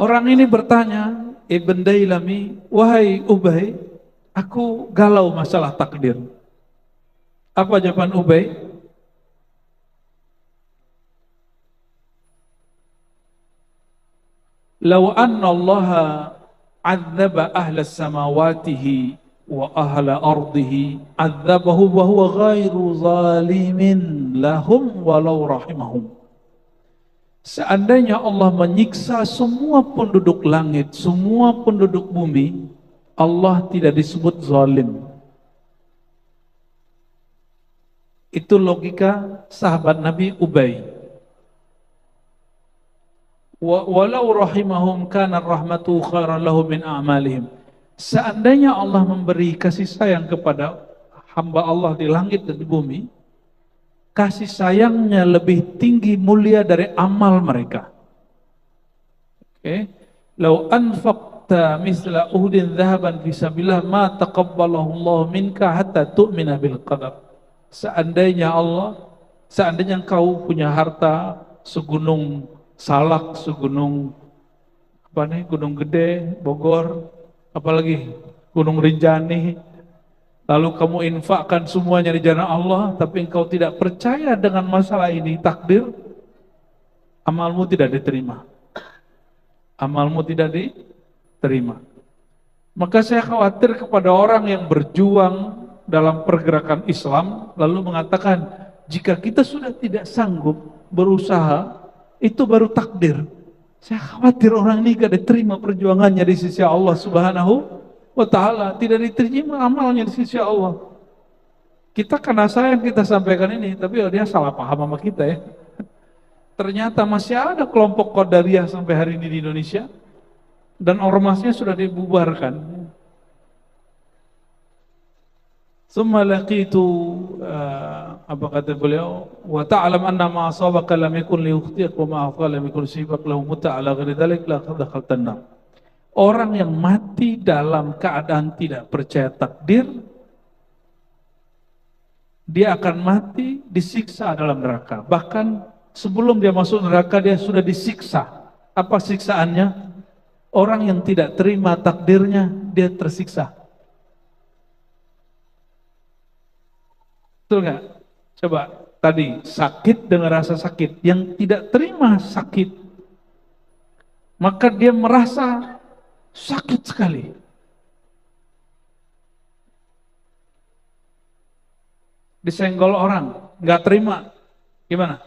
Orang ini bertanya, Ibn Dailami, wahai Ubay, aku galau masalah takdir. Apa jawaban Ubay? Lau anna Allah adzaba ahla samawatihi wa ahla ardihi adzabahu wa huwa ghairu zalimin lahum walau rahimahum. Seandainya Allah menyiksa semua penduduk langit, semua penduduk bumi, Allah tidak disebut zalim. Itu logika sahabat Nabi Ubay. Walau rahimahum kana rahmatu khairan lahu min a'malihim. Seandainya Allah memberi kasih sayang kepada hamba Allah di langit dan di bumi, kasih sayangnya lebih tinggi mulia dari amal mereka. Oke. Lau anfaqta misla uhdin dhahaban fi sabilillah ma taqabbalahu Allah minka hatta tu'mina bil qadar. Seandainya engkau punya harta segunung Salak, segunung apa nih, Gunung Gede, Bogor, apalagi Gunung Rinjani, lalu kamu infakkan semuanya di jalan Allah, tapi engkau tidak percaya dengan masalah ini, takdir, amalmu tidak diterima. Amalmu tidak diterima. Maka saya khawatir kepada orang yang berjuang dalam pergerakan Islam, lalu mengatakan, jika kita sudah tidak sanggup berusaha, itu baru takdir. Saya khawatir orang ini gak diterima perjuangannya di sisi Allah Subhanahu wa Ta'ala, tidak diterima amalnya di sisi Allah. Kita karena sayang kita sampaikan ini, tapi dia salah paham sama kita ya. Ternyata masih ada kelompok Qadariyah sampai hari ini di Indonesia, dan ormasnya sudah dibubarkan. Summa laqitu, apa kata beliau, wa ta'lam anna ma asabaka lam yakun liyukhti'ak wa ma akhta lam yakun liyusibak lahu mutta ala ghairi dzalik la dakhaltan nar. Orang yang mati dalam keadaan tidak percaya takdir, dia akan mati disiksa dalam neraka. Bahkan sebelum dia masuk neraka dia sudah disiksa. Apa siksaannya? Orang yang tidak terima takdirnya, dia tersiksa. Betul nggak? Coba tadi sakit dengan rasa sakit, yang tidak terima sakit, maka dia merasa sakit sekali. Disenggol orang, nggak terima, gimana?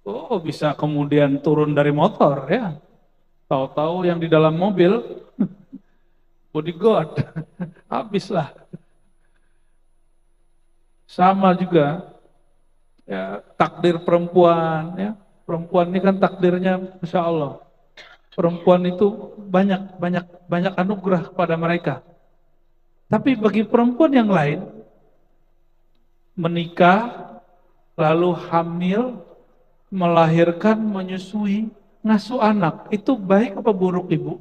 Oh, bisa kemudian turun dari motor ya. Tahu-tahu yang di dalam mobil bodyguard, habislah. Sama juga ya, takdir perempuan ya. Perempuan ini kan takdirnya Masya Allah. Perempuan itu banyak banyak banyak anugerah kepada mereka. Tapi bagi perempuan yang lain, menikah, lalu hamil, melahirkan, menyusui, ngasuh anak, itu baik apa buruk ibu?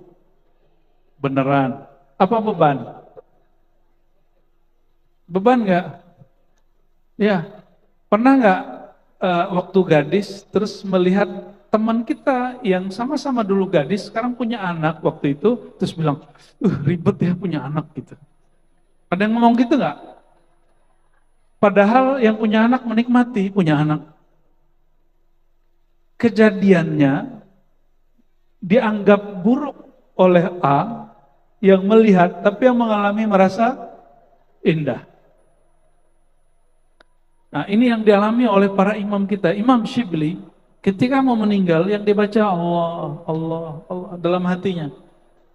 Beneran? Apa beban? Beban nggak? Ya, pernah nggak waktu gadis terus melihat teman kita yang sama-sama dulu gadis sekarang punya anak waktu itu terus bilang, ribet ya punya anak gitu. Ada yang ngomong gitu nggak? Padahal yang punya anak menikmati punya anak. Kejadiannya dianggap buruk oleh A yang melihat, tapi yang mengalami merasa indah. Nah, ini yang dialami oleh para imam kita. Imam Syibli ketika mau meninggal yang dibaca Allah, Allah, Allah dalam hatinya.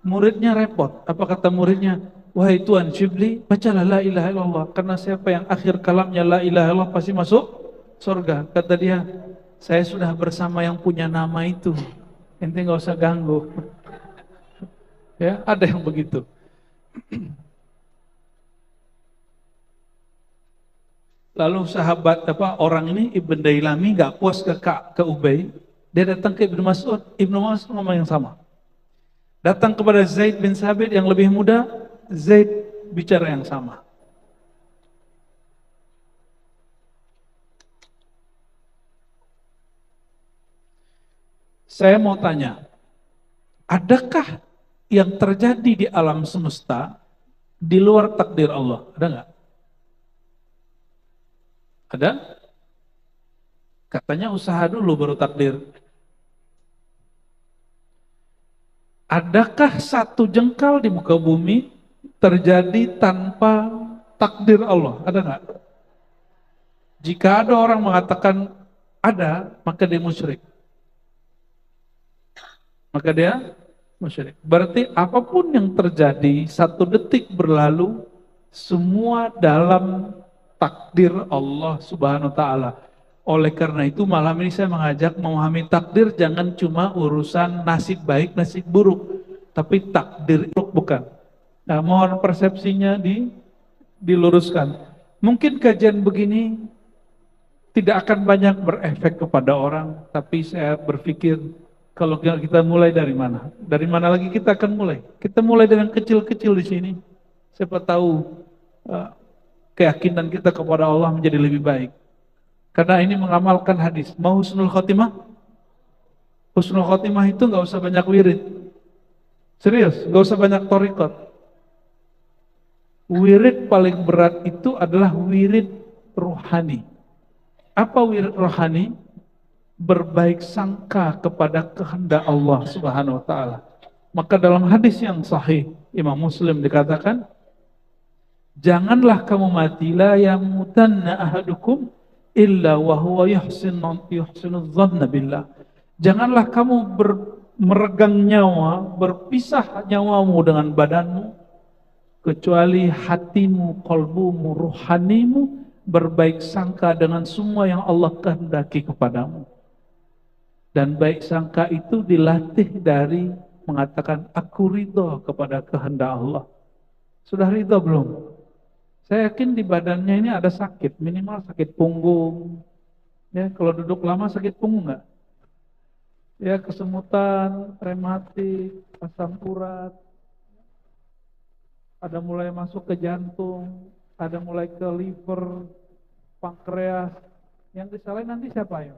Muridnya repot. Apa kata muridnya? Wahai Tuan Syibli, bacalah la ilaha illallah. Karena siapa yang akhir kalamnya la ilaha illallah pasti masuk surga. Kata dia, saya sudah bersama yang punya nama itu. Ente nggak usah ganggu. Ya, ada yang begitu. Lalu sahabat orang ini Ibn Dailami nggak puas ke Ubay, dia datang ke Ibnu Mas'ud. Ibnu Mas'ud ngomong yang sama. Datang kepada Zaid bin Sabit yang lebih muda, Zaid bicara yang sama. Saya mau tanya, Adakah yang terjadi di alam semesta di luar takdir Allah? Ada nggak? Ada? Katanya usaha dulu baru takdir. Adakah satu jengkal di muka bumi terjadi tanpa takdir Allah? Ada nggak? Jika ada orang mengatakan ada, maka dia musyrik. Maka dia musyrik. Berarti apapun yang terjadi, satu detik berlalu, semua dalam takdir Allah Subhanahu wa taala. Oleh karena itu malam ini saya mengajak memahami takdir jangan cuma urusan nasib baik, nasib buruk, tapi takdir buruk bukan. Nah, mohon persepsinya diluruskan. Mungkin kajian begini tidak akan banyak berefek kepada orang, tapi saya berpikir kalau kita mulai dari mana? Dari mana lagi kita akan mulai? Kita mulai dengan kecil-kecil di sini. Siapa tahu keyakinan kita kepada Allah menjadi lebih baik. Karena ini mengamalkan hadis. Mau husnul khotimah? Husnul khotimah itu nggak usah banyak wirid. Serius, nggak usah banyak torikot. Wirid paling berat itu adalah wirid rohani. Apa wirid rohani? Berbaik sangka kepada kehendak Allah Subhanahu wa taala. Maka dalam hadis yang sahih Imam Muslim dikatakan, janganlah kamu mati, la yamutanna ahadukum illa wa huwa yuhsinu dhanna billah. Janganlah kamu meregang nyawa, berpisah nyawamu dengan badanmu, kecuali hatimu, qalbumu, ruhanimu berbaik sangka dengan semua yang Allah kehendaki kepadamu. Dan baik sangka itu dilatih dari mengatakan aku ridho kepada kehendak Allah. Sudah ridho belum? Saya yakin di badannya ini ada sakit, minimal sakit punggung. Ya, kalau duduk lama sakit punggung nggak? Ya, kesemutan, rematik, asam urat. Ada mulai masuk ke jantung, ada mulai ke liver, pankreas. Yang disalahin nanti siapa ya?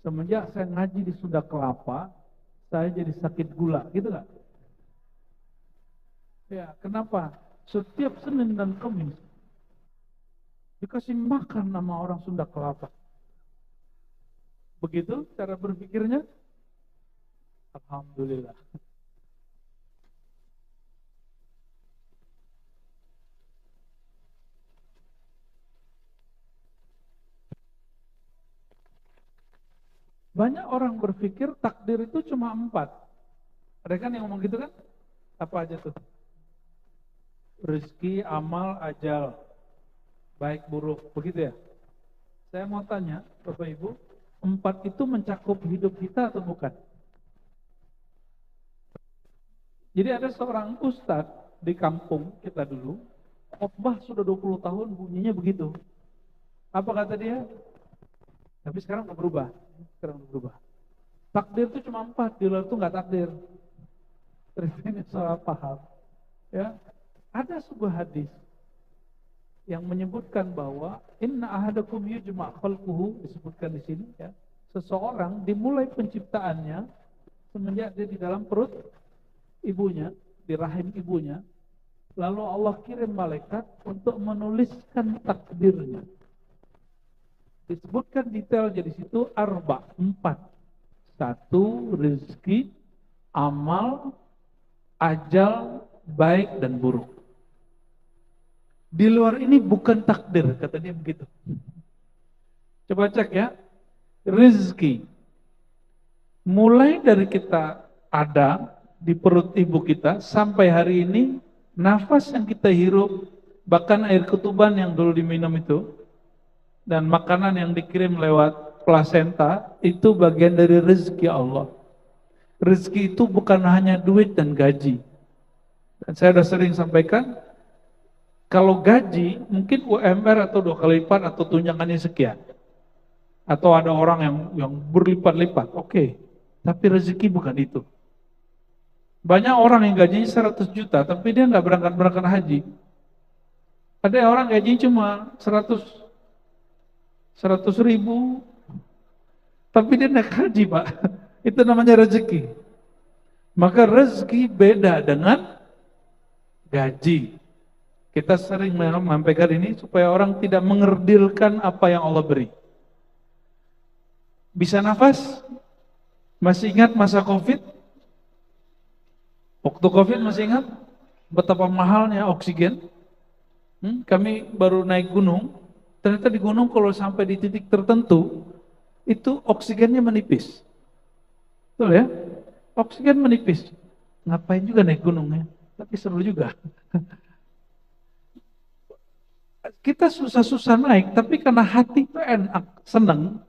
Semenjak saya ngaji di Sunda Kelapa, saya jadi sakit gula, gitu nggak? Ya, kenapa? Setiap Senin dan Kamis dikasih makan sama orang Sunda Kelapa. Begitu cara berpikirnya? Alhamdulillah. Banyak orang berpikir takdir itu cuma 4. Ada kan yang ngomong gitu kan? Apa aja tuh? Rezeki, amal, ajal, baik buruk, begitu ya? Saya mau tanya, Bapak Ibu, 4 itu mencakup hidup kita atau bukan? Jadi ada seorang ustadz di kampung kita dulu, khotbah sudah 20 tahun bunyinya begitu. Apa kata dia? Tapi sekarang udah berubah. Takdir itu cuma 4, di luar itu nggak takdir. Terus ini salah paham. Ya, ada sebuah hadis yang menyebutkan bahwa inna ahadakum yujma' khalquhu, disebutkan di sini ya. Seseorang dimulai penciptaannya semenjak dia di dalam perut ibunya, di rahim ibunya. Lalu Allah kirim malaikat untuk menuliskan takdirnya. Disebutkan detail jadi situ 4. 1 rezeki, amal, ajal, baik dan buruk. Di luar ini bukan takdir, kata dia begitu. Coba cek ya. Rezeki mulai dari kita ada di perut ibu kita sampai hari ini, nafas yang kita hirup, bahkan air ketuban yang dulu diminum itu, dan makanan yang dikirim lewat plasenta, itu bagian dari rezeki Allah. Rezeki itu bukan hanya duit dan gaji. Dan saya sudah sering sampaikan, kalau gaji mungkin UMR atau 2 kali lipat atau tunjangannya sekian. Atau ada orang yang berlipat-lipat, oke. Tapi rezeki bukan itu. Banyak orang yang gajinya 100 juta, tapi dia nggak berangkat haji. Ada orang gajinya cuma 100 ribu, tapi dia naik haji, Pak. Itu namanya rezeki. Maka rezeki beda dengan gaji. Kita sering menyampaikan ini supaya orang tidak mengerdilkan apa yang Allah beri. Bisa nafas? Masih ingat masa COVID? Waktu COVID masih ingat betapa mahalnya oksigen? Kami baru naik gunung, ternyata di gunung kalau sampai di titik tertentu, itu oksigennya menipis. Betul ya? Oksigen menipis. Ngapain juga naik gunung ya? Tapi seru juga. Kita susah-susah naik, tapi karena hati itu enak, senang,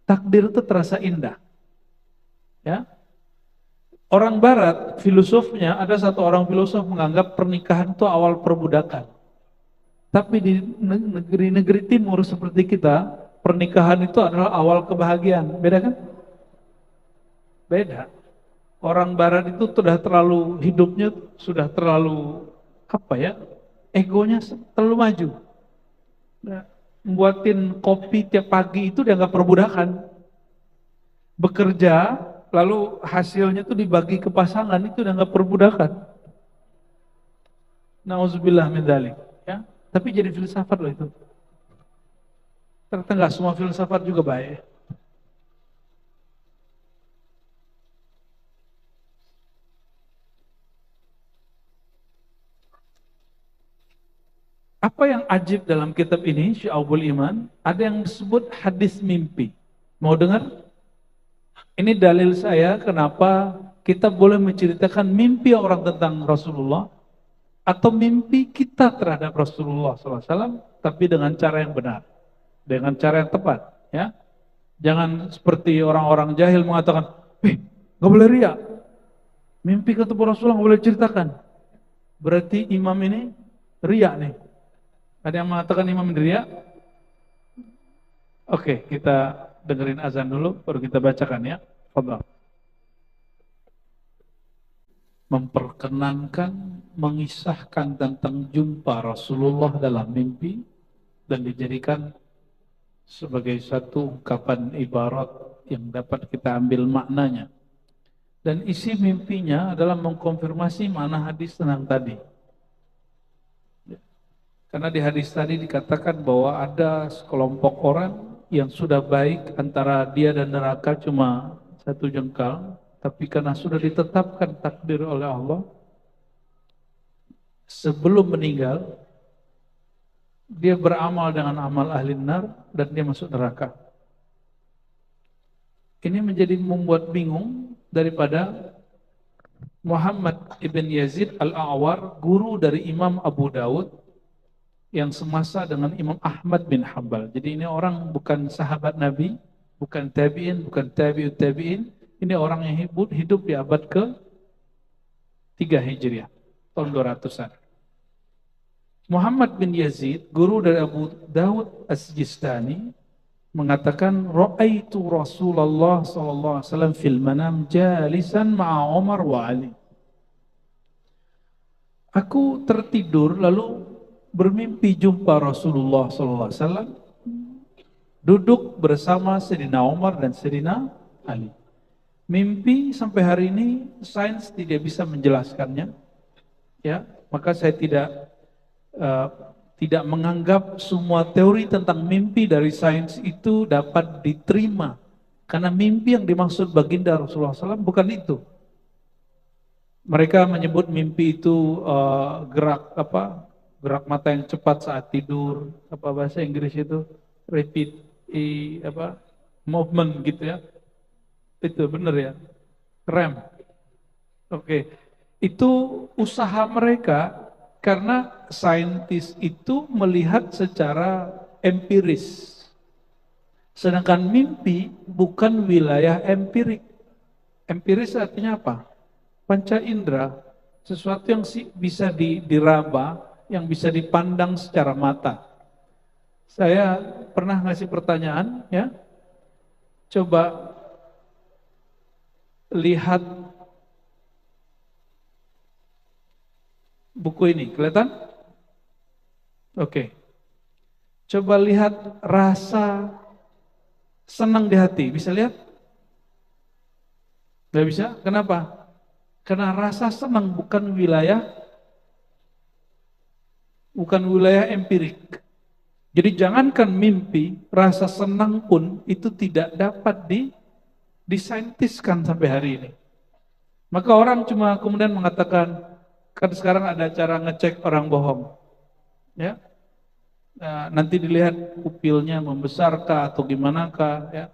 takdir itu terasa indah. Ya, orang Barat, filosofnya, ada satu orang filosof menganggap pernikahan itu awal perbudakan. Tapi di negeri-negeri timur seperti kita, pernikahan itu adalah awal kebahagiaan. Beda kan? Beda. Orang Barat itu sudah terlalu, hidupnya sudah terlalu, apa ya, egonya terlalu maju. Nah, buatin kopi tiap pagi itu dianggap perbudakan. Bekerja, lalu hasilnya itu dibagi ke pasangan, itu dianggap perbudakan. Nauzubillah min dzalik, ya. Tapi jadi filsafat loh itu. Ternyata nggak semua filsafat juga baik. Apa yang ajib dalam kitab ini, Syu'abul Iman, ada yang disebut hadis mimpi. Mau dengar? Ini dalil saya kenapa kita boleh menceritakan mimpi orang tentang Rasulullah atau mimpi kita terhadap Rasulullah SAW, tapi dengan cara yang benar, dengan cara yang tepat. Ya, jangan seperti orang-orang jahil mengatakan, nggak boleh riak, mimpi ketemu Rasulullah nggak boleh ceritakan. Berarti imam ini riak nih. Ada yang mengatakan imam ini riak? Oke, kita dengerin azan dulu, baru kita bacakan ya. Fadhal. Memperkenankan, mengisahkan tentang jumpa Rasulullah dalam mimpi dan dijadikan sebagai satu ungkapan ibarat yang dapat kita ambil maknanya. Dan isi mimpinya adalah mengkonfirmasi makna hadis tenang tadi. Karena di hadis tadi dikatakan bahwa ada sekelompok orang yang sudah baik antara dia dan neraka cuma satu jengkal, tapi karena sudah ditetapkan takdir oleh Allah, sebelum meninggal, dia beramal dengan amal ahli nar dan dia masuk neraka. Ini menjadi membuat bingung daripada Muhammad ibn Yazid al-A'war, guru dari Imam Abu Dawud, yang semasa dengan Imam Ahmad bin Hanbal. Jadi ini orang bukan sahabat Nabi, bukan tabi'in, bukan tabi'ut tabi'in. Ini orang yang hidup di abad ke-3 Hijriah, tahun 200-an. Muhammad bin Yazid, guru dari Abu Dawud As-Sijistani, mengatakan, Ra'aitu Rasulullah sallallahu alaihi wasallam fil manam jalisan ma'a Umar wa Ali. Aku tertidur lalu bermimpi jumpa Rasulullah SAW duduk bersama Sayyidina Umar dan Sayyidina Ali. Mimpi sampai hari ini sains tidak bisa menjelaskannya, ya. Maka saya tidak menganggap semua teori tentang mimpi dari sains itu dapat diterima, karena mimpi yang dimaksud baginda Rasulullah SAW bukan itu. Mereka menyebut mimpi itu gerak mata yang cepat saat tidur, apa bahasa Inggris itu, rapid movement gitu ya. Itu benar ya, REM. Oke. Itu usaha mereka karena saintis itu melihat secara empiris. Sedangkan mimpi bukan wilayah empirik. Empiris artinya apa? Panca indera, sesuatu yang bisa diraba, yang bisa dipandang secara mata. Saya pernah ngasih pertanyaan, ya. Coba lihat buku ini, kelihatan? Oke. Coba lihat rasa senang di hati, bisa lihat? Gak bisa? Kenapa? Karena rasa senang bukan wilayah empirik. Jadi jangankan mimpi, rasa senang pun itu tidak dapat disaintiskan sampai hari ini. Maka orang cuma kemudian mengatakan, kan sekarang ada cara ngecek orang bohong. Ya, nah, nanti dilihat pupilnya membesarkah atau gimana kah, ya.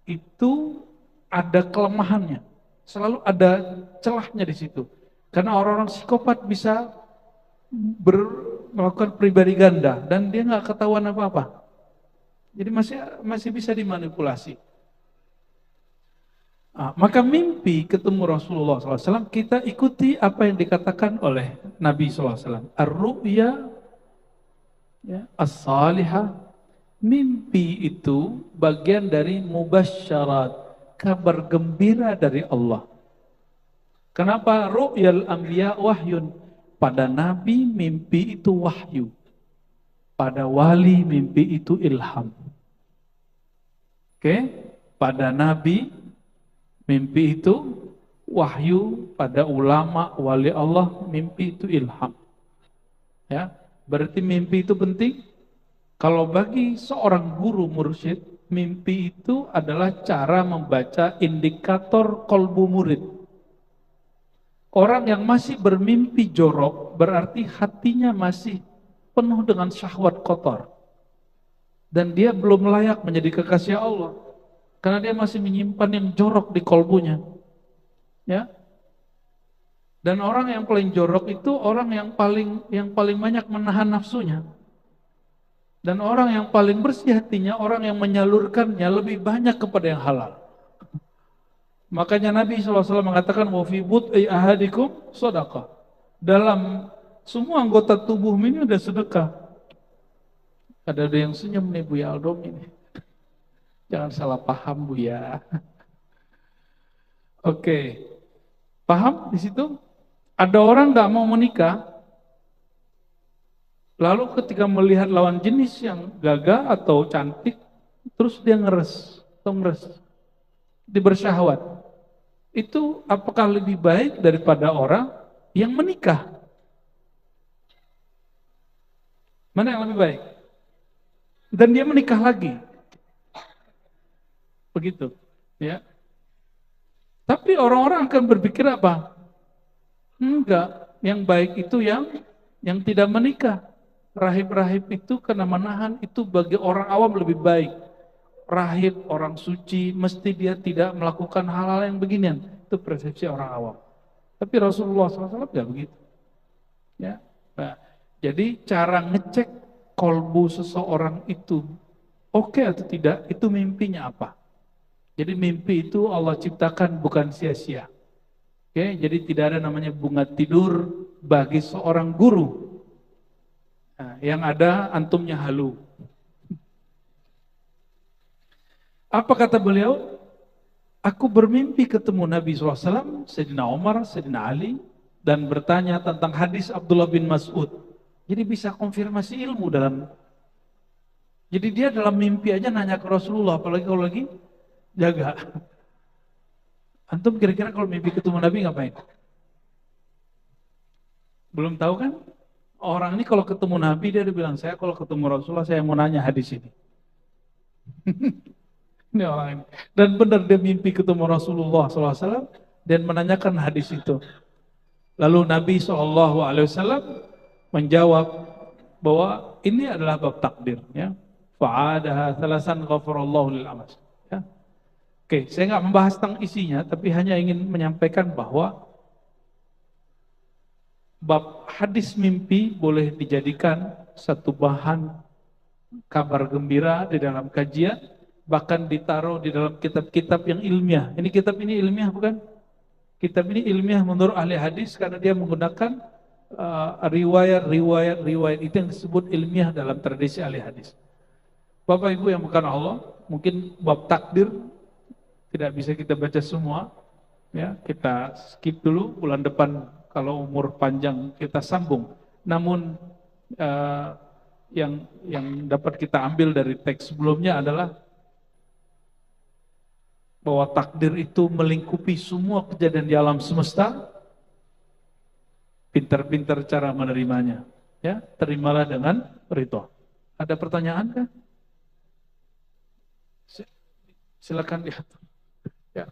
Itu ada kelemahannya. Selalu ada celahnya di situ. Karena orang-orang psikopat bisa melakukan pribadi ganda dan dia nggak ketahuan apa-apa. Jadi masih bisa dimanipulasi. Maka mimpi ketemu Rasulullah SAW, kita ikuti apa yang dikatakan oleh Nabi SAW. Ar-ru'ya, ya, as-salihah, mimpi itu bagian dari mubasyarat, kabar gembira dari Allah. Kenapa? Ru'yal anbiya wahyun. Pada Nabi mimpi itu wahyu. Pada wali mimpi itu ilham. Oke? Pada Nabi mimpi itu wahyu, pada ulama, wali Allah, mimpi itu ilham. Ya, berarti mimpi itu penting. Kalau bagi seorang guru mursyid, mimpi itu adalah cara membaca indikator kolbu murid. Orang yang masih bermimpi jorok, berarti hatinya masih penuh dengan syahwat kotor. Dan dia belum layak menjadi kekasih Allah. Karena dia masih menyimpan yang jorok di kolbunya. Ya. Dan orang yang paling jorok itu orang yang paling banyak menahan nafsunya. Dan orang yang paling bersih hatinya, orang yang menyalurkannya lebih banyak kepada yang halal. Makanya Nabi SAW mengatakan, wa fi bud'i ahadikum shadaqah. Dalam semua anggota tubuh ini ada sedekah. Ada yang senyum nih Buya Aldom ini. Jangan salah paham Buya. Oke. Paham di situ? Ada orang nggak mau menikah, lalu ketika melihat lawan jenis yang gagah atau cantik, terus dia ngeres, dia bersyahwat. Itu apakah lebih baik daripada orang yang menikah? Mana yang lebih baik? Dan dia menikah lagi. Begitu, ya. Tapi orang-orang akan berpikir apa? Enggak, yang baik itu yang tidak menikah. Rahib-rahib itu karena menahan itu bagi orang awam lebih baik. Rahib, orang suci, mesti dia tidak melakukan hal-hal yang beginian. Itu persepsi orang awam. Tapi Rasulullah SAW tidak begitu. Ya. Nah, jadi cara ngecek kolbu seseorang itu oke atau tidak, itu mimpinya apa. Jadi mimpi itu Allah ciptakan bukan sia-sia. Oke, jadi tidak ada namanya bunga tidur bagi seorang guru. Nah, yang ada antumnya halu. Apa kata beliau? Aku bermimpi ketemu Nabi SAW, Sayyidina Umar, Sayyidina Ali, dan bertanya tentang hadis Abdullah bin Mas'ud. Jadi bisa konfirmasi ilmu dalam. Jadi dia dalam mimpi aja nanya ke Rasulullah, apalagi kalau lagi jaga. Antum kira-kira kalau mimpi ketemu Nabi ngapain? Belum tahu kan? Orang ini kalau ketemu Nabi dia bilang, saya kalau ketemu Rasulullah saya mau nanya hadis ini. Ini orang ini. Dan benar dia mimpi ketemu Rasulullah SAW dan menanyakan hadis itu. Lalu Nabi SAW menjawab bahwa ini adalah bab takdir. Ya. Fa'adaha thalasan ghafarallahu lil amas. Ya. Oke, saya nggak membahas tentang isinya, tapi hanya ingin menyampaikan bahwa bab hadis mimpi boleh dijadikan satu bahan kabar gembira di dalam kajian, bahkan ditaruh di dalam kitab-kitab yang ilmiah. Ini kitab ini ilmiah bukan? Kitab ini ilmiah menurut ahli hadis karena dia menggunakan riwayat itu yang disebut ilmiah dalam tradisi ahli hadis. Bapak Ibu yang bukan Allah, mungkin bab takdir tidak bisa kita baca semua, ya kita skip dulu, bulan depan kalau umur panjang kita sambung. Namun yang dapat kita ambil dari teks sebelumnya adalah bahwa takdir itu melingkupi semua kejadian di alam semesta, Pintar-pintar cara menerimanya. Ya, terimalah dengan ridho. Ada pertanyaan kan? Silakan lihat. Ya.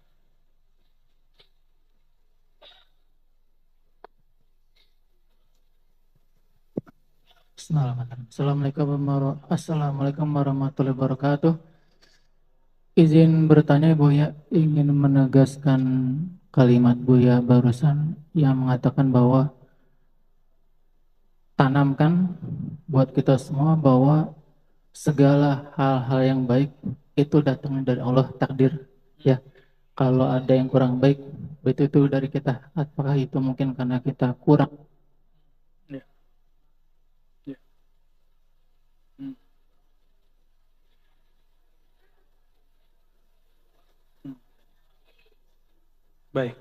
Assalamualaikum warahmatullahi wabarakatuh. Izin bertanya Buya, ingin menegaskan kalimat Buya barusan yang mengatakan bahwa tanamkan buat kita semua bahwa segala hal-hal yang baik itu datang dari Allah, takdir. Ya, kalau ada yang kurang baik, itu dari kita. Apakah itu mungkin karena kita kurang? Ya. Ya. Hmm. Hmm. Baik.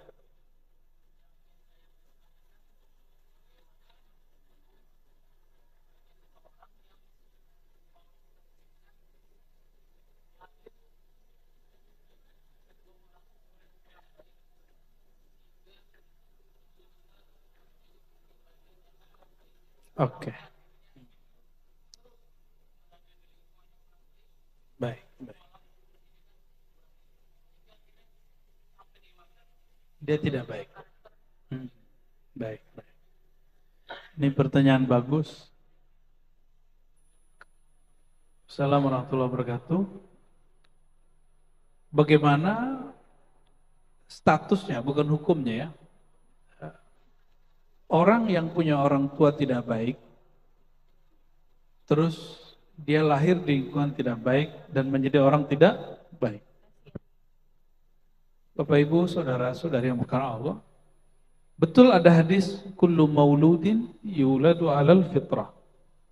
Oke. Baik. Baik. Dia tidak baik. Hmm. Baik. Baik. Ini pertanyaan bagus. Assalamualaikum warahmatullahi wabarakatuh. Bagaimana statusnya, bukan hukumnya ya. Orang yang punya orang tua tidak baik, terus dia lahir di lingkungan tidak baik dan menjadi orang tidak baik. Bapak Ibu, saudara-saudari yang berkah Allah, betul ada hadis kullu mauludin yuladu alal fitrah.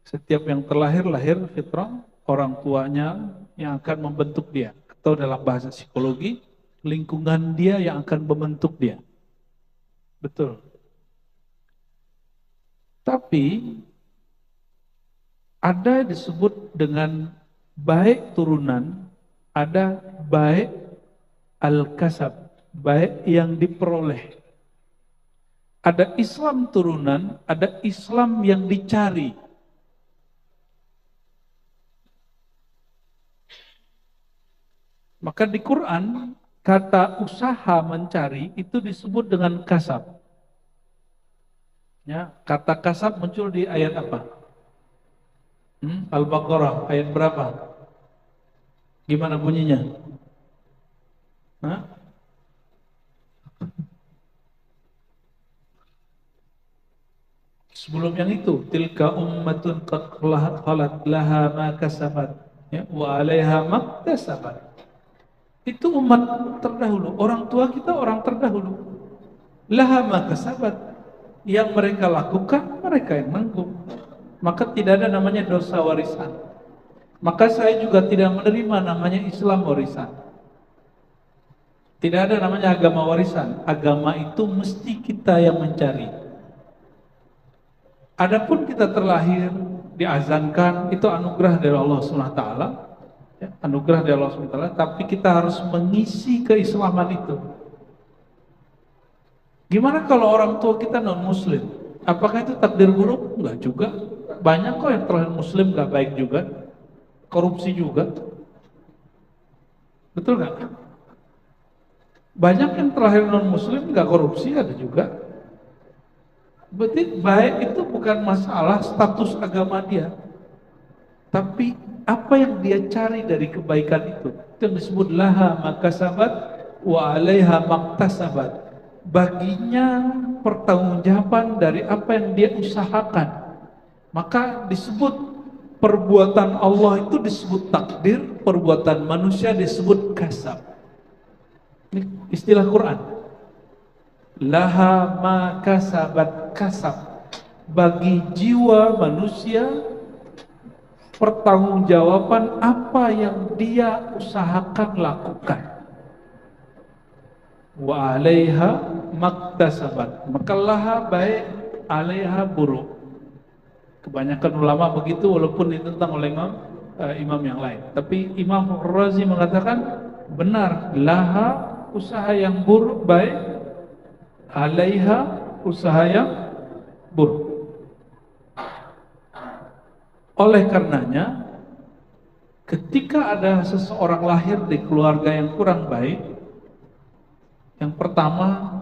Setiap yang terlahir lahir fitrah, orang tuanya yang akan membentuk dia, atau dalam bahasa psikologi, lingkungan dia yang akan membentuk dia. Betul. Tapi ada disebut dengan baik turunan, ada baik al-kasab, baik yang diperoleh. Ada Islam turunan, ada Islam yang dicari. Maka di Quran, kata usaha mencari itu disebut dengan kasab. Ya, kata kasab muncul di ayat apa? Al-Baqarah, ayat berapa? Gimana bunyinya? Hah? Sebelum yang itu, tilka ummatun qad khalat laha ma kasabat, ya, wa 'alaiha maktasabat. Itu umat terdahulu, orang tua kita orang terdahulu. Laha ma kasabat, yang mereka lakukan mereka yang nanggung. Maka tidak ada namanya dosa warisan. Maka saya juga tidak menerima namanya Islam warisan. Tidak ada namanya agama warisan. Agama itu mesti kita yang mencari. Adapun kita terlahir, diazankan, itu anugerah dari Allah SWT. Ya, anugerah dari Allah SWT, tapi kita harus mengisi keislaman itu. Gimana kalau orang tua kita non-muslim? Apakah itu takdir buruk? Enggak juga. Banyak kok yang terlahir muslim gak baik juga. Korupsi juga. Betul gak? Banyak yang terlahir non-muslim gak korupsi, ada juga. Berarti baik itu bukan masalah status agama dia, tapi apa yang dia cari dari kebaikan itu. Itu yang disebut laha makasabat wa 'alaiha maktasabat. Baginya pertanggungjawaban dari apa yang dia usahakan. Maka disebut perbuatan Allah itu disebut takdir, perbuatan manusia disebut kasab. Ini istilah Quran. Laha ma kasabat kasab. Bagi jiwa manusia pertanggungjawaban apa yang dia usahakan lakukan. Wa 'alaiha maktasabat. Maka laha baik, 'alaiha buruk. Kebanyakan ulama begitu, walaupun ditentang oleh imam yang lain. Tapi Imam Razi mengatakan benar, laha usaha yang buruk baik, 'alaiha usaha yang buruk. Oleh karenanya, ketika ada seseorang lahir di keluarga yang kurang baik, yang pertama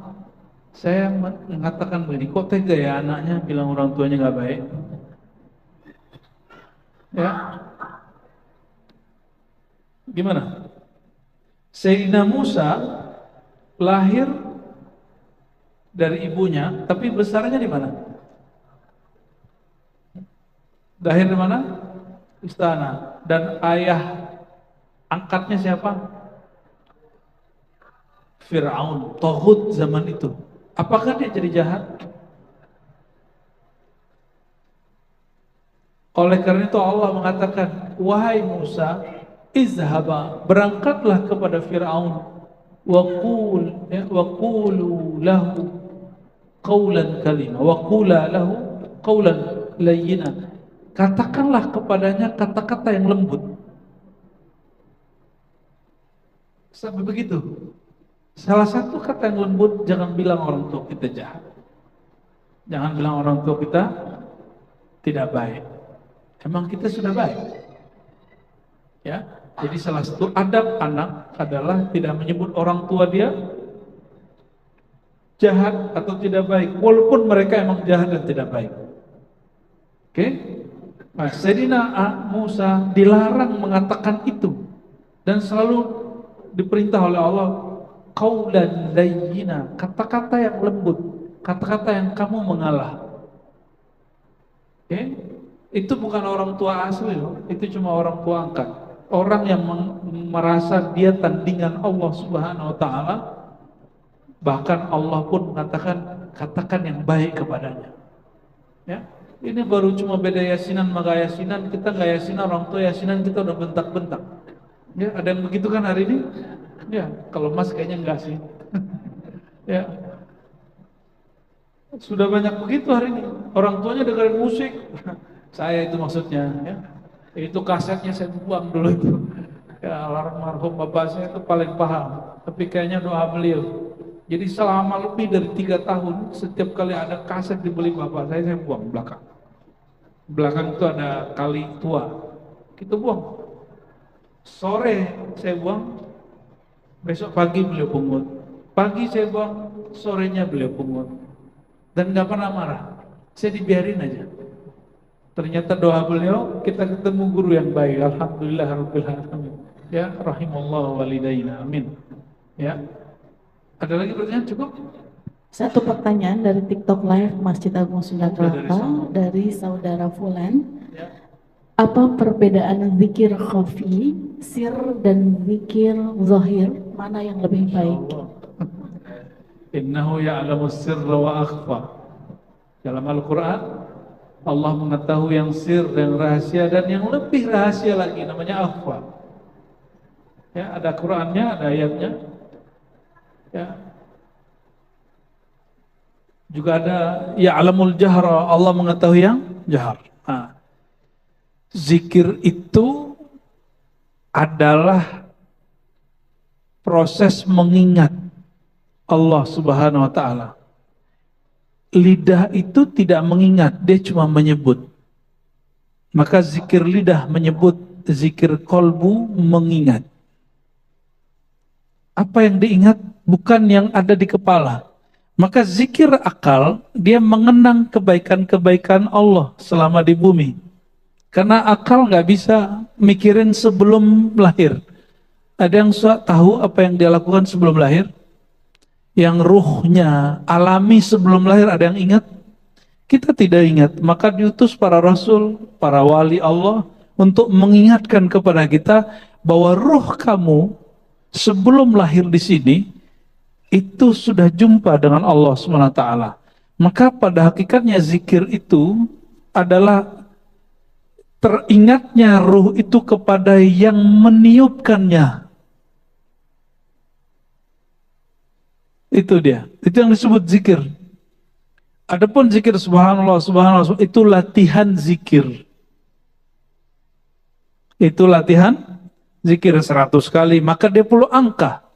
saya mengatakan begini, kok tega ya anaknya bilang orang tuanya nggak baik? Ya, gimana? Sayyidina Musa lahir dari ibunya, tapi besarnya di mana? Lahir di mana? Istana. Dan ayah angkatnya siapa? Fir'aun, Tohut zaman itu. Apakah dia jadi jahat? Oleh karena itu Allah mengatakan, wahai Musa, izhaba, berangkatlah kepada Fir'aun, waqulu lahu qawlan kalima, waqula lahu qawlan layyina. Katakanlah kepadanya kata-kata yang lembut. Sampai begitu. Salah satu kata yang lembut, jangan bilang orang tua kita jahat. Jangan bilang orang tua kita tidak baik. Emang kita sudah baik. Ya. Jadi salah satu adab anak adalah tidak menyebut orang tua dia jahat atau tidak baik, walaupun mereka emang jahat dan tidak baik. Oke? Nah, Sayyidina Musa dilarang mengatakan itu dan selalu diperintah oleh Allah qaulan layyina, kata-kata yang lembut, kata-kata yang kamu mengalah. Oke? Itu bukan orang tua asli loh, itu cuma orang tua angkat. Orang yang merasa dia tandingan Allah Subhanahu wa taala, bahkan Allah pun mengatakan katakan yang baik kepadanya. Ya. Ini baru cuma beda yasinan maka yasinan, kita nggak yasinan, orang tua yasinan kita udah bentak-bentak. Ya, ada yang begitu kan hari ini? Ya, kalau Mas kayaknya enggak sih. Ya. Sudah banyak begitu hari ini. Orang tuanya dengerin musik. Saya itu maksudnya, ya. Itu kasetnya saya buang dulu itu. Ya, almarhum bapak saya itu paling paham. Tapi kayaknya doa beliau. Jadi selama lebih dari 3 tahun, setiap kali ada kaset dibeli bapak saya buang belakang. Belakang itu ada kali tua, kita buang. Sore saya buang, besok pagi beliau pungut. Pagi saya buang, sorenya beliau pungut. Dan nggak pernah marah, saya dibiarin aja. Ternyata doa beliau, kita ketemu guru yang baik. Alhamdulillah rabbil alamin. Ya, rahimallahu walidaina, amin. Ya. Ada lagi pertanyaan? Cukup? Satu pertanyaan dari TikTok Live Masjid Agung Sunda Kelapa dari saudara Fulan. Ya. Apa perbedaan zikir khafi, sir dan zikir zahir? Mana yang lebih baik? Innahu ya'lamu sirra wa akhfa. Dalam Al-Quran, Allah mengetahui yang sir dan rahasia dan yang lebih rahasia lagi namanya akhfa. Ya, ada Qurannya, ada ayatnya. Ya. Juga ada ya'lamul jahra, Allah mengetahui yang jahar. Nah, zikir itu adalah proses mengingat Allah Subhanahu wa taala. Lidah itu tidak mengingat, dia cuma menyebut. Maka zikir lidah menyebut, zikir kolbu mengingat. Apa yang diingat bukan yang ada di kepala. Maka zikir akal, dia mengenang kebaikan-kebaikan Allah selama di bumi. Karena akal nggak bisa mikirin sebelum lahir. Ada yang tahu apa yang dia lakukan sebelum lahir? Yang ruhnya alami sebelum lahir, ada yang ingat? Kita tidak ingat. Maka diutus para rasul, para wali Allah untuk mengingatkan kepada kita bahwa ruh kamu sebelum lahir di sini itu sudah jumpa dengan Allah SWT. Maka pada hakikatnya zikir itu adalah teringatnya ruh itu kepada yang meniupkannya. Itu dia. Itu yang disebut zikir. Adapun zikir subhanallah, subhanallah, itu latihan zikir. Itu latihan zikir 100 kali, maka dia perlu angka.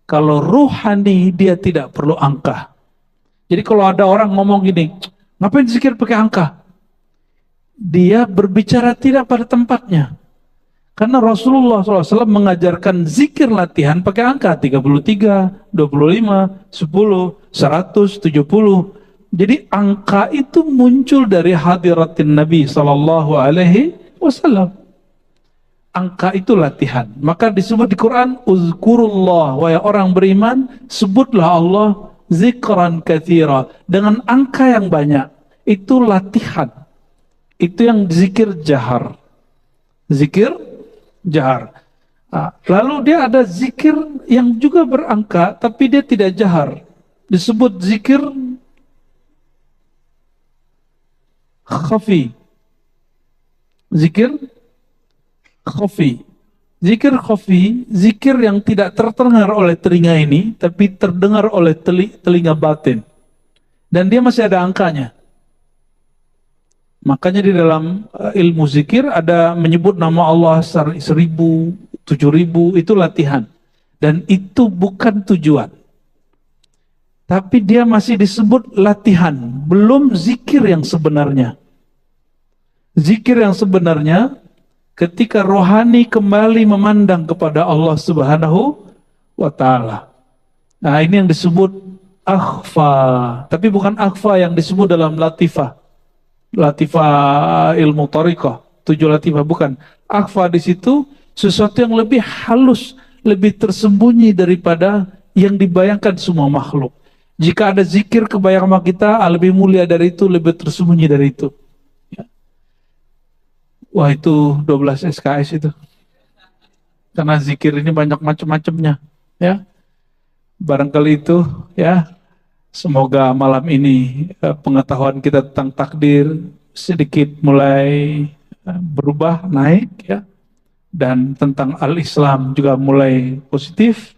Kalau ruhani dia tidak perlu angka. Jadi kalau ada orang ngomong gini, Ngapain zikir pakai angka? Dia berbicara tidak pada tempatnya. Karena Rasulullah SAW mengajarkan zikir latihan pakai angka 33, 25, 10, 100, 70. Jadi angka itu muncul dari hadiratin Nabi SAW. Angka itu latihan. Maka disebut di Quran, uzkurullah, wahai orang beriman, sebutlah Allah zikran katsira, dengan angka yang banyak. Itu latihan. Itu yang zikir jahar. Zikir jahar. Lalu dia ada zikir yang juga berangka, tapi dia tidak jahar. Disebut zikir khafi. Zikir khafi. Zikir khafi, zikir yang tidak terdengar oleh telinga ini, tapi terdengar oleh telinga batin. Dan dia masih ada angkanya. Makanya di dalam ilmu zikir ada menyebut nama Allah 1000, 7000, itu latihan. Dan itu bukan tujuan. Tapi dia masih disebut latihan, belum zikir yang sebenarnya. Zikir yang sebenarnya ketika rohani kembali memandang kepada Allah Subhanahu wa Ta'ala. Nah, ini yang disebut akhfa. Tapi bukan akhfa yang disebut dalam latifah. Latifah ilmu tariqah, 7 latifah, bukan. Akhfa di situ sesuatu yang lebih halus, lebih tersembunyi daripada yang dibayangkan semua makhluk. Jika ada zikir kebayang sama kita, lebih mulia dari itu, lebih tersembunyi dari itu. Ya. Wah, itu 12 SKS itu. Karena zikir ini banyak macam-macamnya, ya. Barangkali itu, ya. Semoga malam ini pengetahuan kita tentang takdir sedikit mulai berubah, naik, ya. Dan tentang al-Islam juga mulai positif.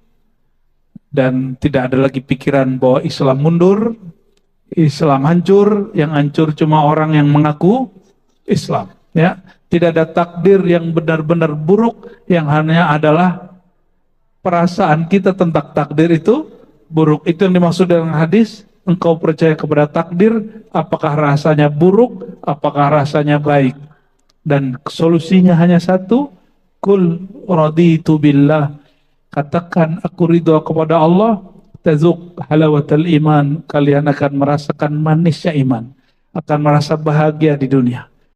Dan tidak ada lagi pikiran bahwa Islam mundur, Islam hancur, yang hancur cuma orang yang mengaku Islam, ya. Tidak ada takdir yang benar-benar buruk, yang hanya adalah perasaan kita tentang takdir itu buruk. Itu yang dimaksud dengan hadis, engkau percaya kepada takdir, apakah rasanya buruk, apakah rasanya baik. Dan solusinya hanya satu, kul raditu billah, katakan aku ridho kepada Allah, tazuk halawatal iman, kalian akan merasakan manisnya iman, akan merasa bahagia di dunia.